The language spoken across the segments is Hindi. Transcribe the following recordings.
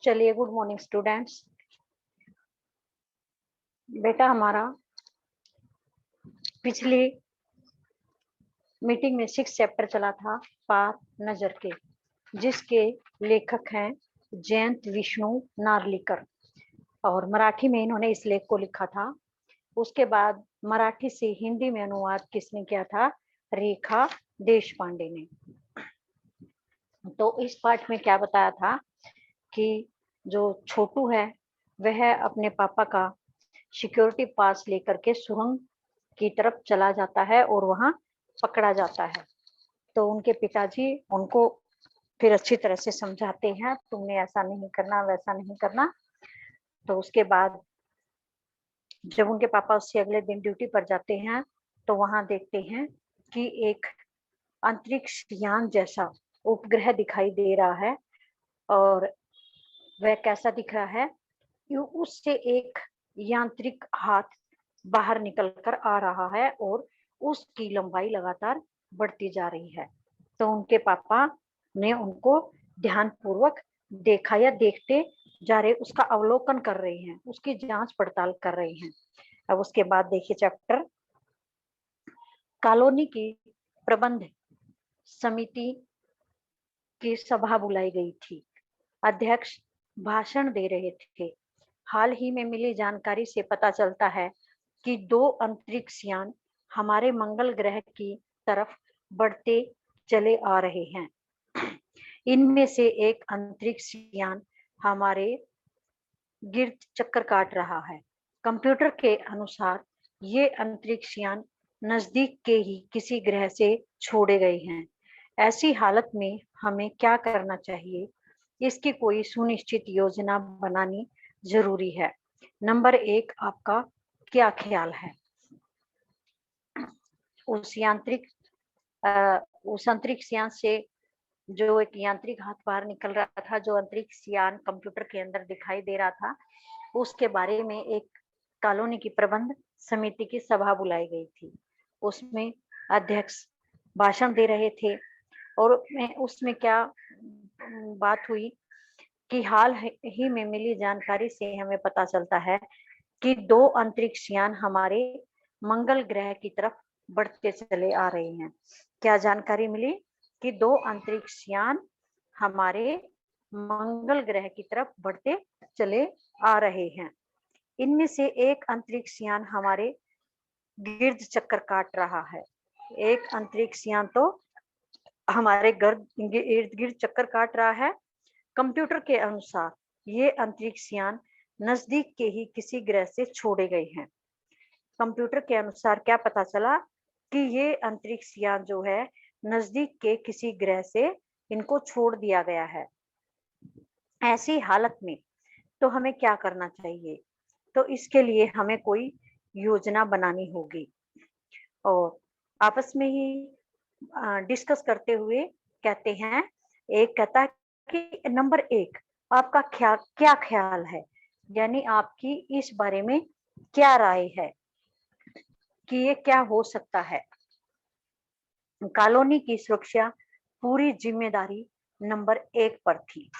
चलिए, गुड मॉर्निंग स्टूडेंट्स। बेटा, हमारा पिछली मीटिंग में 6 चैप्टर चला था पार नजर के, जिसके लेखक हैं जयंत विष्णु नार्लिकर, और मराठी में इन्होंने इस लेख को लिखा था। उसके बाद मराठी से हिंदी में अनुवाद किसने किया था? रेखा देशपांडे ने। तो इस पाठ में क्या बताया था कि जो छोटू है वह अपने पापा का सिक्योरिटी पास लेकर के सुरंग की तरफ चला जाता है और वहां पकड़ा जाता है। तो उनके पिताजी उनको फिर अच्छी तरह से समझाते हैं, तुमने ऐसा नहीं करना, वैसा नहीं करना। तो उसके बाद जब उनके पापा उससे अगले दिन ड्यूटी पर जाते हैं तो वहां देखते हैं कि एक अंतरिक्ष यान जैसा उपग्रह दिखाई दे रहा है, और वह कैसा दिख रहा है कि उससे एक यांत्रिक हाथ बाहर निकलकर आ रहा है और उसकी लंबाई लगातार बढ़ती जा रही है। तो उनके पापा ने उनको ध्यानपूर्वक देखा, या देखते जा रहे, उसका अवलोकन कर रहे हैं, उसकी जांच पड़ताल कर रहे हैं। अब उसके बाद देखिए चैप्टर, कॉलोनी की प्रबंध समिति की सभा बुलाई गई थी। अध्यक्ष भाषण दे रहे थे। हाल ही में मिली जानकारी से पता चलता है कि 2 अंतरिक्ष यान हमारे मंगल ग्रह की तरफ बढ़ते चले आ रहे हैं। इनमें से एक अंतरिक्ष यान हमारे गिर्द चक्कर काट रहा है। कंप्यूटर के अनुसार ये अंतरिक्ष यान नजदीक के ही किसी ग्रह से छोड़े गए हैं। ऐसी हालत में हमें क्या करना चाहिए, इसकी कोई सुनिश्चित योजना बनानी जरूरी है। नंबर 1, आपका क्या ख्याल है? उस अंतरिक्ष यान से जो एक यांत्रिक हाथ बाहर निकल रहा था, जो अंतरिक्ष यान कंप्यूटर के अंदर दिखाई दे रहा था, उसके बारे में एक कॉलोनी की प्रबंध समिति की सभा बुलाई गई थी। उसमें अध्यक्ष भाषण दे रहे थे और उसमें क्या बात हुई कि हाल ही में मिली जानकारी से हमें पता चलता है कि 2 अंतरिक्ष यान हमारे मंगल ग्रह की तरफ बढ़ते चले आ रहे हैं। क्या जानकारी मिली कि 2 अंतरिक्ष यान हमारे मंगल ग्रह की तरफ बढ़ते चले आ रहे हैं। इनमें से एक अंतरिक्ष यान हमारे गिर्द चक्कर काट रहा है। एक अंतरिक्ष यान तो हमारे इर्द गिर्द चक्कर काट रहा है। कंप्यूटर के अनुसार ये अंतरिक्ष यान नजदीक के ही किसी ग्रह से छोड़े गए हैं। कंप्यूटर के अनुसार क्या पता चला कि ये अंतरिक्ष यान जो है नजदीक के किसी ग्रह से इनको छोड़ दिया गया है। ऐसी हालत में तो हमें क्या करना चाहिए? तो इसके लिए हमें कोई योजना बनानी होगी, और आपस में ही डिस्कस करते हुए कहते हैं, एक कहता है कि नंबर 1, आपका क्या ख्याल है, यानी आपकी इस बारे में क्या राय है कि ये क्या हो सकता है। कॉलोनी की सुरक्षा पूरी जिम्मेदारी नंबर 1 पर थी।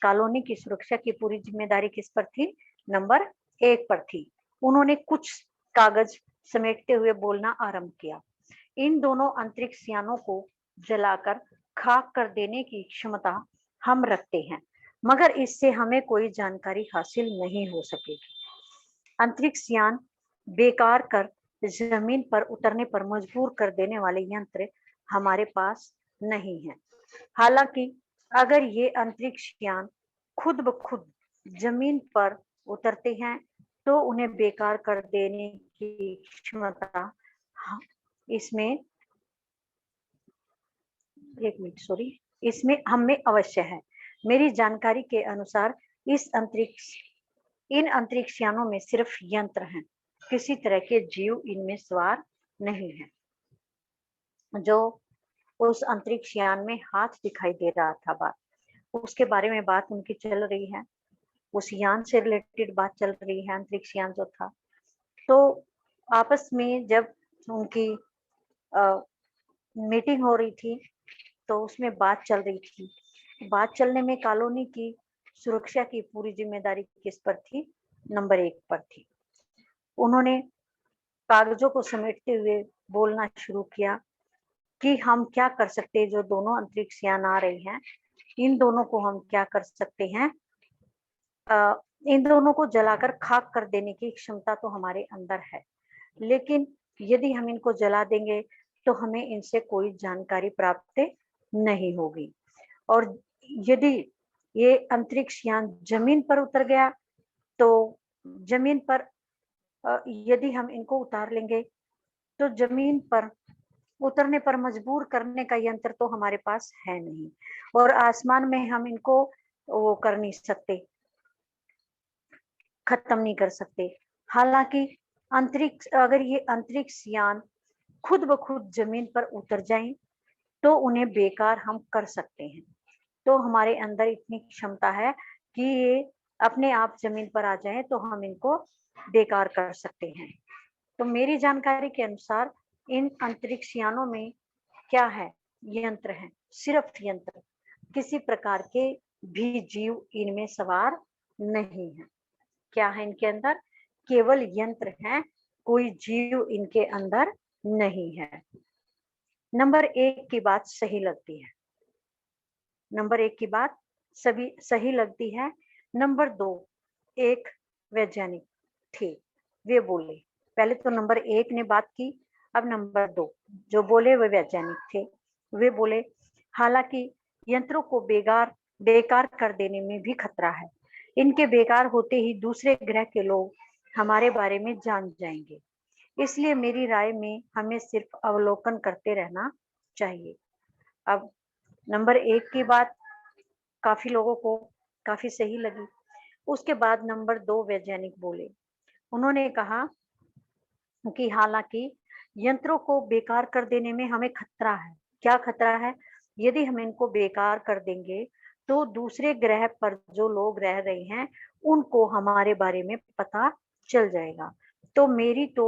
कॉलोनी की सुरक्षा की पूरी जिम्मेदारी किस पर थी? नंबर 1 पर थी। उन्होंने कुछ कागज समेटते हुए बोलना आरंभ किया। इन दोनों अंतरिक्ष यानों को जलाकर खाक कर देने की क्षमता हम रखते हैं, मगर इससे हमें कोई जानकारी हासिल नहीं हो सकेगी। अंतरिक्ष यान बेकार कर जमीन पर उतरने पर मजबूर कर देने वाले यंत्र हमारे पास नहीं है। हालांकि अगर ये अंतरिक्ष यान खुद ब खुद जमीन पर उतरते हैं तो उन्हें बेकार कर देने की क्षमता इसमें इसमें हम में अवश्य है। मेरी जानकारी के अनुसार इन अंतरिक्ष यानों में सिर्फ यंत्र हैं, किसी तरह के जीव इनमें सवार नहीं है। जो उस अंतरिक्ष यान में हाथ दिखाई दे रहा था, उसके बारे में बात उनकी चल रही है, उस यान से रिलेटेड बात चल रही है, अंतरिक्ष यान जो था। तो आपस में जब उनकी मीटिंग हो रही थी तो उसमें बात चल रही थी। बात चलने में कॉलोनी की सुरक्षा की पूरी जिम्मेदारी किस पर थी? नंबर 1 पर थी। उन्होंने कागजों को समेटते हुए बोलना शुरू किया कि हम क्या कर सकते हैं, जो दोनों अंतरिक्ष यान आ रही हैं, इन दोनों को हम क्या कर सकते हैं? इन दोनों को जलाकर खाक कर देने की क्षमता तो हमारे अंदर है, लेकिन यदि हम इनको जला देंगे तो हमें इनसे कोई जानकारी प्राप्त नहीं होगी। और यदि ये अंतरिक्ष यान जमीन पर उतर गया तो जमीन पर यदि हम इनको उतार लेंगे तो जमीन पर उतरने पर मजबूर करने का यंत्र तो हमारे पास है नहीं, और आसमान में हम इनको वो कर नहीं सकते, खत्म नहीं कर सकते। हालांकि अगर ये अंतरिक्ष यान खुद ब खुद जमीन पर उतर जाएं तो उन्हें बेकार हम कर सकते हैं। तो हमारे अंदर इतनी क्षमता है कि ये अपने आप जमीन पर आ जाएं तो हम इनको बेकार कर सकते हैं। तो मेरी जानकारी के अनुसार इन अंतरिक्ष यानों में क्या है? यंत्र है, सिर्फ यंत्र। किसी प्रकार के भी जीव इनमें सवार नहीं है। क्या है इनके अंदर? केवल यंत्र हैं, कोई जीव इनके अंदर नहीं है। नंबर 1 की बात सही लगती है। नंबर 1 की बात सभी सही लगती है। नंबर 2, एक वैज्ञानिक थे, वे बोले। पहले तो नंबर 1 ने बात की, अब नंबर 2 जो बोले वे वैज्ञानिक थे। वे बोले, हालांकि यंत्रों को बेकार कर देने में भी खतरा है। इनके बेकार होते ही दूसरे ग्रह के लोग हमारे बारे में जान जाएंगे। इसलिए मेरी राय में हमें सिर्फ अवलोकन करते रहना चाहिए। अब नंबर 1 की बात काफी लोगों को काफी सही लगी। उसके बाद नंबर 2 वैज्ञानिक बोले। उन्होंने कहा कि हालांकि यंत्रों को बेकार कर देने में हमें खतरा है। क्या खतरा है? यदि हम इनको बेकार कर देंगे तो दूसरे ग्रह पर जो लोग रह रहे हैं उनको हमारे बारे में पता चल जाएगा। तो मेरी तो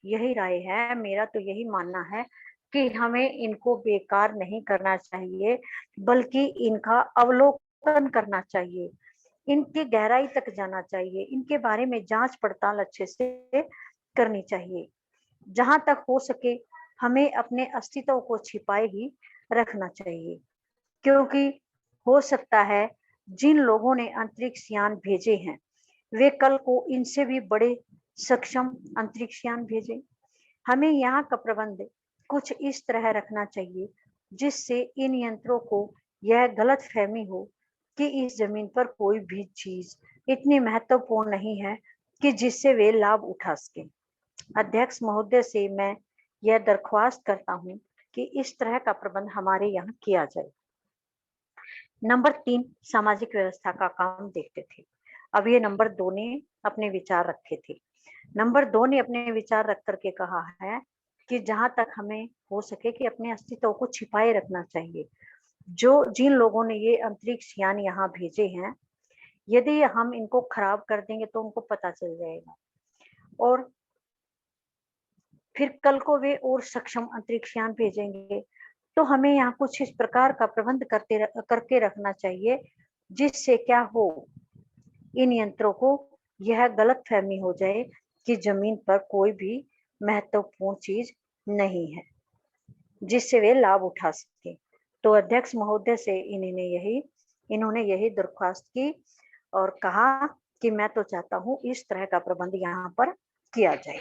यही राय है, मेरा तो यही मानना है कि हमें इनको बेकार नहीं करना चाहिए, बल्कि इनका अवलोकन करना चाहिए, इनकी गहराई तक जाना चाहिए, इनके बारे में जांच पड़ताल अच्छे से करनी चाहिए। जहां तक हो सके हमें अपने अस्तित्व को छिपाए ही रखना चाहिए, क्योंकि हो सकता है जिन लोगों ने अंतरिक्ष यान भेजे हैं वे कल को इनसे भी बड़े सक्षम अंतरिक्ष यान भेजे। हमें यहाँ का प्रबंध कुछ इस तरह रखना चाहिए जिससे इन यंत्रों को यह गलत फहमी हो कि इस जमीन पर कोई भी चीज इतनी महत्वपूर्ण नहीं है कि जिससे वे लाभ उठा सके। अध्यक्ष महोदय से मैं यह दरख्वास्त करता हूँ कि इस तरह का प्रबंध हमारे यहाँ किया जाए। नंबर 3 सामाजिक व्यवस्था का काम देखते थे। अब ये नंबर 2 ने अपने विचार रखे थे। नंबर 2 ने अपने विचार रख करके कहा है कि जहां तक हमें हो सके कि अपने अस्तित्व को छिपाए रखना चाहिए। जिन लोगों ने ये अंतरिक्ष यान यहाँ भेजे हैं, यदि हम इनको खराब कर देंगे तो उनको पता चल जाएगा, और फिर कल को वे और सक्षम अंतरिक्ष यान भेजेंगे। तो हमें यहाँ कुछ इस प्रकार का प्रबंध करके रखना चाहिए जिससे क्या हो, इन यंत्रों को यह गलत फहमी हो जाए कि जमीन पर कोई भी महत्वपूर्ण चीज नहीं है जिससे वे लाभ उठा सके। तो अध्यक्ष महोदय से इन्होंने यही दरख्वास्त की और कहा कि मैं तो चाहता हूँ इस तरह का प्रबंध यहाँ पर किया जाए।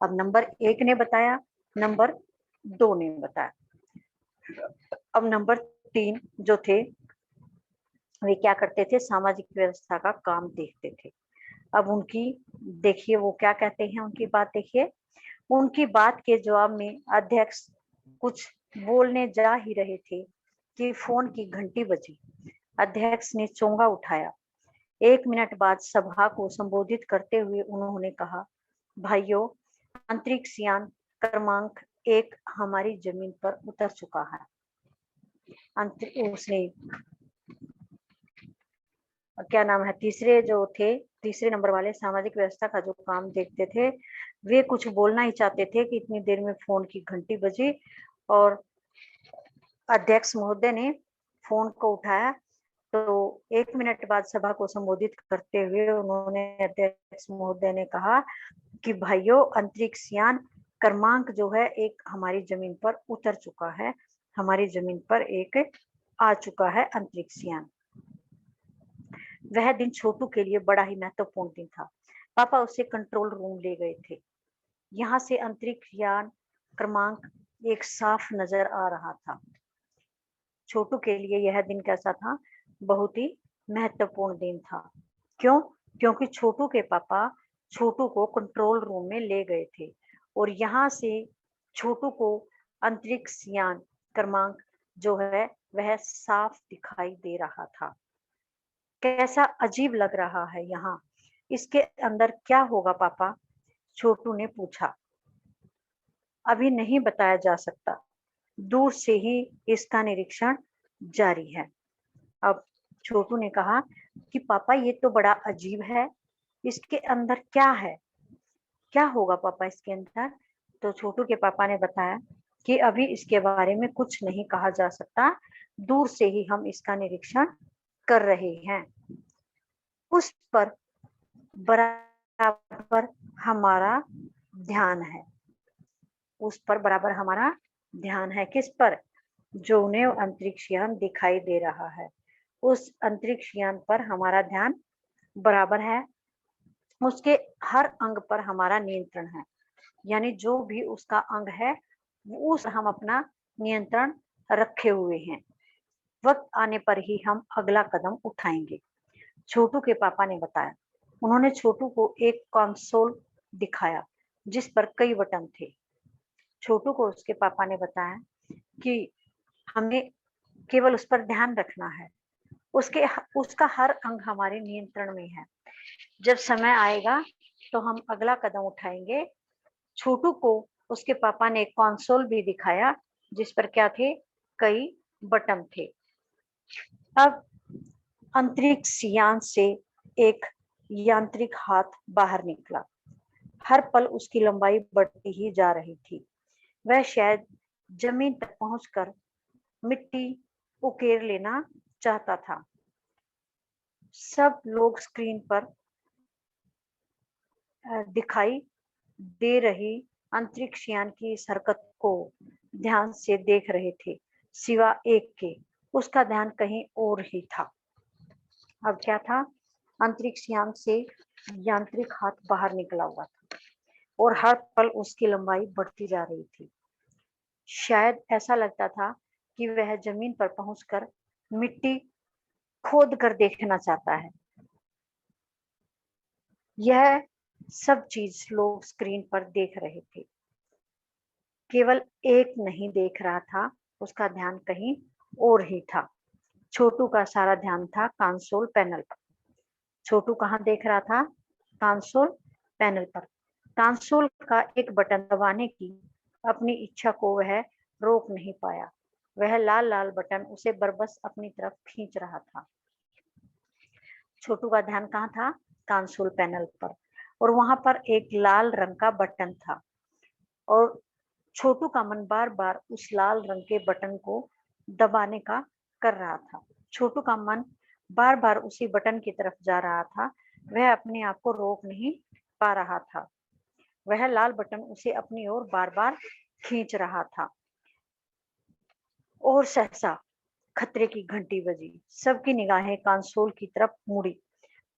अब नंबर 1 ने बताया, नंबर 2 ने बताया। अब नंबर 3 जो थे वे क्या करते थे? सामाजिक व्यवस्था का काम देखते थे। अब उनकी देखिए वो क्या कहते हैं, उनकी बात देखिए। उनकी बात के जवाब में अध्यक्ष कुछ बोलने जा ही रहे थे कि फोन की घंटी बजी। अध्यक्ष ने चोंगा उठाया। 1 मिनट बाद सभा को संबोधित करते हुए उन्होंने कहा, भाइयों, अंतरिक्ष यान क्रमांक 1 हमारी जमीन पर उतर चुका है। उसने क्या नाम है, तीसरे नंबर वाले सामाजिक व्यवस्था का जो काम देखते थे, वे कुछ बोलना ही चाहते थे कि इतनी देर में फोन की घंटी बजी और अध्यक्ष महोदय ने फोन को उठाया तो 1 मिनट बाद सभा को संबोधित करते हुए उन्होंने अध्यक्ष महोदय ने कहा कि भाइयों, अंतरिक्ष यान क्रमांक जो है एक हमारी जमीन पर उतर चुका है, हमारी जमीन पर एक आ चुका है अंतरिक्ष यान। वह दिन छोटू के लिए बड़ा ही महत्वपूर्ण दिन था। पापा उसे कंट्रोल रूम ले गए थे। यहाँ से अंतरिक्ष यान क्रमांक एक साफ नजर आ रहा था। छोटू के लिए यह दिन कैसा था? बहुत ही महत्वपूर्ण दिन था। क्यों? क्योंकि छोटू के पापा छोटू को कंट्रोल रूम में ले गए थे और यहाँ से छोटू को अंतरिक्ष यान क्रमांक जो है वह साफ दिखाई दे रहा था। कैसा अजीब लग रहा है यहाँ, इसके अंदर क्या होगा पापा? छोटू ने पूछा। अभी नहीं बताया जा सकता, दूर से ही इसका निरीक्षण जारी है। अब छोटू ने कहा कि पापा ये तो बड़ा अजीब है, इसके अंदर क्या है, क्या होगा पापा इसके अंदर? तो छोटू के पापा ने बताया कि अभी इसके बारे में कुछ नहीं कहा जा सकता, दूर से ही हम इसका निरीक्षण कर रहे हैं। उस पर बराबर हमारा ध्यान है, उस पर बराबर हमारा ध्यान है। किस पर? जो उन्हें अंतरिक्ष यान दिखाई दे रहा है, उस अंतरिक्ष यान पर हमारा ध्यान बराबर है। उसके हर अंग पर हमारा नियंत्रण है, यानी जो भी उसका अंग है उस हम अपना नियंत्रण रखे हुए हैं। वक्त आने पर ही हम अगला कदम उठाएंगे, छोटू के पापा ने बताया। उन्होंने छोटू को एक कंसोल दिखाया जिस पर कई बटन थे। छोटू को उसके पापा ने बताया कि हमें केवल उस पर ध्यान रखना है, उसका हर अंग हमारे नियंत्रण में है। जब समय आएगा तो हम अगला कदम उठाएंगे। छोटू को उसके पापा ने एक कंसोल भी दिखाया जिस पर क्या थे? कई बटन थे। अब अंतरिक्ष यान से एक यांत्रिक हाथ बाहर निकला। हर पल उसकी लंबाई बढ़ती ही जा रही थी। वह शायद जमीन तक पहुंचकर मिट्टी उकेर लेना चाहता था। सब लोग स्क्रीन पर दिखाई दे रही अंतरिक्ष यान की इस हरकत को ध्यान से देख रहे थे, सिवा एक के। उसका ध्यान कहीं और ही था। अब क्या था? अंतरिक्ष यान से यांत्रिक हाथ बाहर निकला हुआ था और हर पल उसकी लंबाई बढ़ती जा रही थी। शायद ऐसा लगता था कि वह जमीन पर पहुंचकर मिट्टी खोद कर देखना चाहता है। यह सब चीज लोग स्क्रीन पर देख रहे थे। केवल एक नहीं देख रहा था, उसका ध्यान कहीं और ही था। छोटू का सारा ध्यान था कंसोल पैनल पर। छोटू कहाँ देख रहा था? कंसोल पैनल पर। कंसोल का एक बटन दबाने की अपनी इच्छा को वह रोक नहीं पाया। वह लाल लाल बटन उसे बरबस अपनी तरफ खींच रहा था। छोटू का ध्यान कहाँ था? कंसोल पैनल पर, और वहां पर एक लाल रंग का बटन था और छोटू का मन बार बार उस लाल रंग के बटन को दबाने का कर रहा था। छोटू का मन बार बार उसी बटन की तरफ जा रहा था। वह अपने आप को रोक नहीं पा रहा था। वह लाल बटन उसे अपनी ओर बार बार खींच रहा था। और सहसा खतरे की घंटी बजी। सबकी निगाहें कंसोल की तरफ मुड़ी।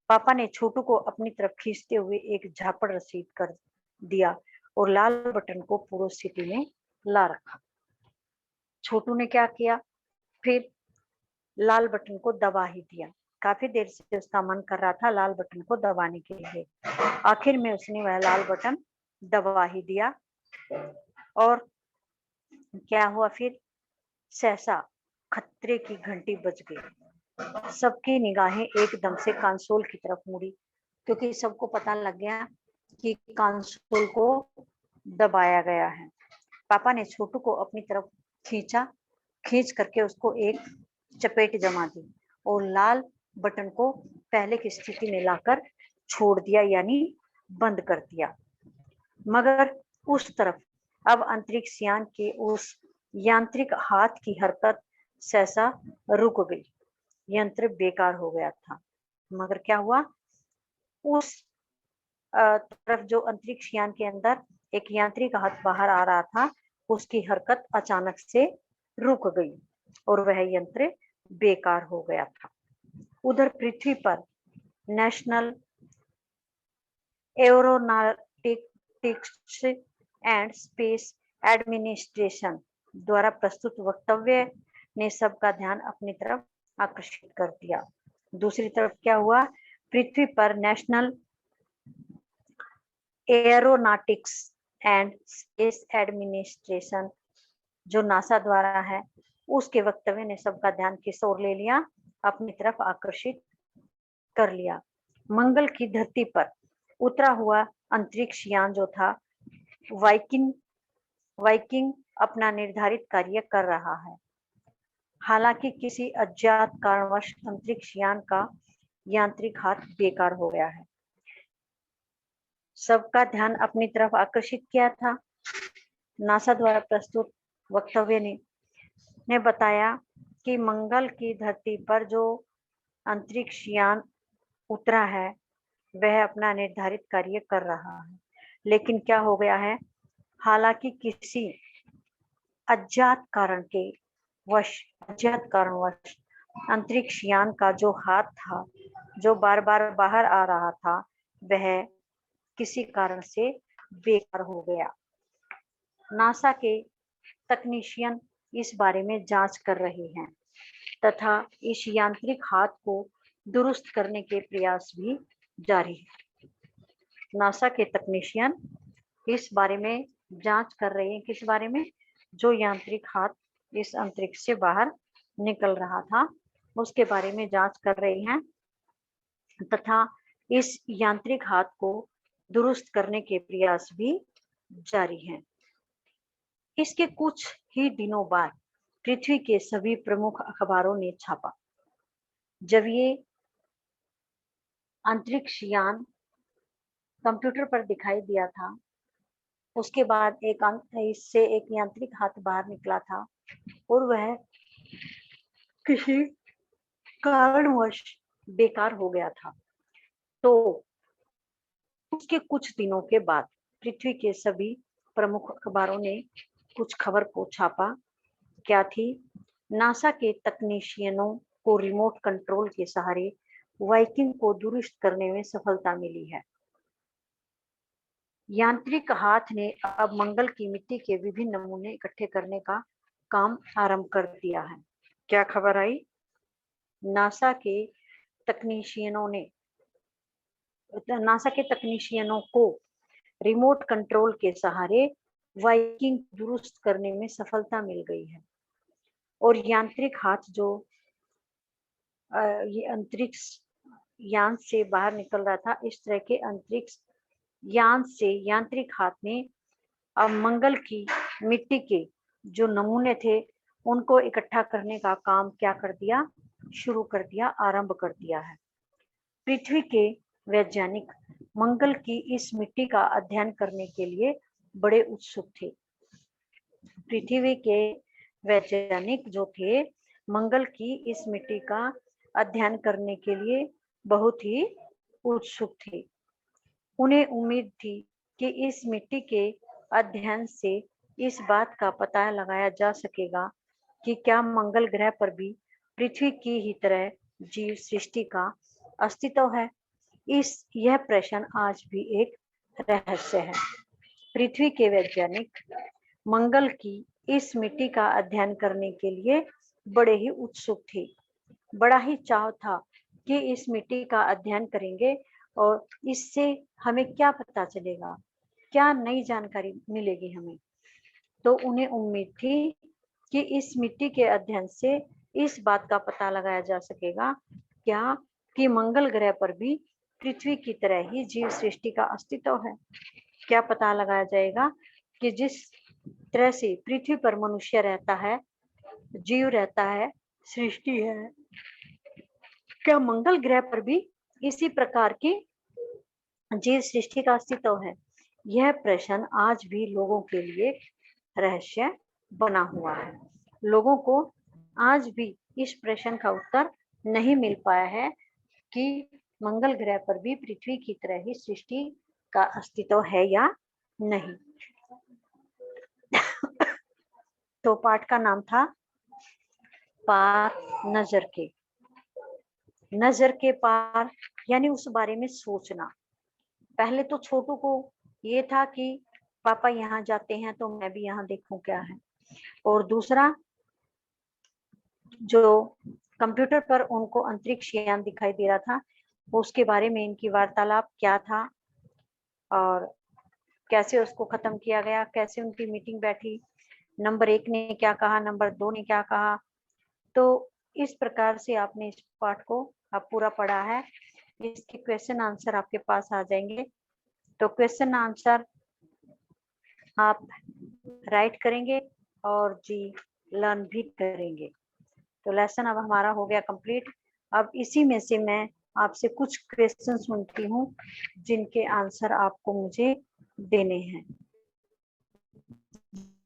पापा ने छोटू को अपनी तरफ खींचते हुए एक झापड़ रसीद कर दिया और लाल बटन को पूर्व स्थिति में ला रखा। छोटू ने क्या किया? फिर लाल बटन को दबा ही दिया। काफी देर से उसका मन कर रहा था लाल बटन को दबाने के लिए। आखिर में उसने वह लाल बटन दबा ही दिया। और क्या हुआ फिर? सहसा खतरे की घंटी बज गई। सबकी निगाहें एकदम से कंसोल की तरफ मुड़ी, क्योंकि सबको पता लग गया कि कंसोल को दबाया गया है। पापा ने छोटू को अपनी तरफ खींचा, खींच करके उसको एक चपेट जमा दी और लाल बटन को पहले की स्थिति में लाकर छोड़ दिया, यानी बंद कर दिया। मगर उस तरफ अब अंतरिक्ष यान के उस यांत्रिक हाथ की हरकत सहसा रुक गई। यंत्र बेकार हो गया था। मगर क्या हुआ, उस तरफ जो अंतरिक्ष यान के अंदर एक यांत्रिक हाथ बाहर आ रहा था, उसकी हरकत अचानक से रुक गई और वह यंत्र बेकार हो गया था। उधर पृथ्वी पर national aeronautics and space administration द्वारा प्रस्तुत वक्तव्य ने सबका ध्यान अपनी तरफ आकर्षित कर दिया। दूसरी तरफ क्या हुआ, पृथ्वी पर national aeronautics and space administration जो नासा द्वारा है, उसके वक्तव्य ने सबका ध्यान किस ओर ले लिया, अपनी तरफ आकर्षित कर लिया। मंगल की धरती पर उतरा हुआ अंतरिक्ष यान जो था वाइकिंग अपना निर्धारित कार्य कर रहा है। हालांकि किसी अज्ञात कारणवश अंतरिक्ष यान का यांत्रिक हाथ बेकार हो गया है। सबका ध्यान अपनी तरफ आकर्षित किया था। नासा द्वारा प्रस्तुत वक्तव्य ने बताया कि मंगल की धरती पर जो अंतरिक्ष यान उतरा है, वह अपना निर्धारित कार्य कर रहा है, लेकिन क्या हो गया है, हालांकि किसी अज्ञात कारणवश अंतरिक्ष यान का जो हाथ था, जो बार बार बाहर आ रहा था, वह किसी कारण से बेकार हो गया। नासा के तकनीशियन इस बारे में जांच कर रहे हैं तथा इस यांत्रिक हाथ को दुरुस्त करने के प्रयास भी जारी है। नासा के तकनीशियन इस बारे में जांच कर रहे हैं, किस बारे में, जो यांत्रिक हाथ इस अंतरिक्ष से बाहर निकल रहा था, उसके बारे में जांच कर रहे हैं तथा इस यांत्रिक हाथ को दुरुस्त करने के प्रयास भी जारी हैं। इसके कुछ ही दिनों बाद पृथ्वी के सभी प्रमुख अखबारों ने छापा। जब ये अंतरिक्ष यान कंप्यूटर पर दिखाई दिया था, उसके बाद इससे एक यांत्रिक हाथ बाहर निकला था और वह किसी कारणवश बेकार हो गया था। तो उसके कुछ दिनों के बाद पृथ्वी के सभी प्रमुख अखबारों ने कुछ खबर को छापा। क्या थी, नासा के तकनीशियनों को रिमोट कंट्रोल के सहारे वाइकिंग को दुरुस्त करने में सफलता मिली है। यांत्रिक हाथ ने अब मंगल की मिट्टी के विभिन्न नमूने इकट्ठे करने का काम आरंभ कर दिया है। क्या खबर आई, नासा के तकनीशियनों को रिमोट कंट्रोल के सहारे वाइकिंग दुरुस्त करने में सफलता मिल गई है और यांत्रिक हाथ जो ये अंतरिक्ष यान से बाहर निकल रहा था, इस तरह के अंतरिक्ष यान से यांत्रिक हाथ ने अब मंगल की मिट्टी के जो नमूने थे, उनको इकट्ठा करने का काम क्या कर दिया, शुरू कर दिया, आरंभ कर दिया है। पृथ्वी के वैज्ञानिक मंगल की इस मिट्टी का अध्ययन करने के लिए बड़े उत्सुक थे। पृथ्वी के वैज्ञानिक जो थे, मंगल की इस मिट्टी का अध्ययन करने के लिए बहुत ही उत्सुक थे। उन्हें उम्मीद थी कि इस मिट्टी के अध्ययन से इस बात का पता लगाया जा सकेगा कि क्या मंगल ग्रह पर भी पृथ्वी की ही तरह जीव सृष्टि का अस्तित्व है। यह प्रश्न आज भी एक रहस्य है। पृथ्वी के वैज्ञानिक मंगल की इस मिट्टी का अध्ययन करने के लिए बड़े ही उत्सुक थे। बड़ा ही चाव था कि इस मिट्टी का अध्ययन करेंगे और इससे हमें क्या पता चलेगा, क्या नई जानकारी मिलेगी हमें। तो उन्हें उम्मीद थी कि इस मिट्टी के अध्ययन से इस बात का पता लगाया जा सकेगा क्या कि मंगल ग्रह पर भी पृथ्वी की तरह ही जीव सृष्टि का अस्तित्व है। क्या पता लगाया जाएगा कि जिस तरह से पृथ्वी पर मनुष्य रहता है, जीव रहता है, सृष्टि है, क्या मंगल ग्रह पर भी इसी प्रकार की जीव सृष्टि का अस्तित्व है। यह प्रश्न आज भी लोगों के लिए रहस्य बना हुआ है। लोगों को आज भी इस प्रश्न का उत्तर नहीं मिल पाया है कि मंगल ग्रह पर भी पृथ्वी की तरह ही सृष्टि का अस्तित्व है या नहीं। तो पाठ का नाम था पार नजर के। नजर के पार यानी उस बारे में सोचना। पहले तो छोटू को ये था कि पापा यहाँ जाते हैं तो मैं भी यहाँ देखूं क्या है, और दूसरा जो कंप्यूटर पर उनको अंतरिक्ष यान दिखाई दे रहा था, उसके बारे में इनकी वार्तालाप क्या था और कैसे उसको खत्म किया गया, कैसे उनकी मीटिंग बैठी, नंबर 1 ने क्या कहा, नंबर 2 ने क्या कहा। तो इस प्रकार से आपने इस पाठ को आप पूरा पढ़ा है। इसके क्वेश्चन आंसर आपके पास आ जाएंगे। तो क्वेश्चन आंसर आप राइट करेंगे और जी लर्न भी करेंगे। तो लेसन अब हमारा हो गया कंप्लीट। अब इसी में से मैं आपसे कुछ क्वेश्चन सुनती हूँ जिनके आंसर आपको मुझे देने हैं।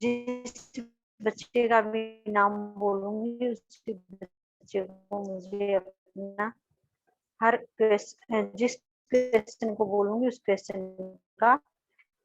जिस बच्चे का भी नाम बोलूंगी उस बच्चे को मुझे अपना हर क्वेश्चन, जिस क्वेश्चन को बोलूंगी उस क्वेश्चन का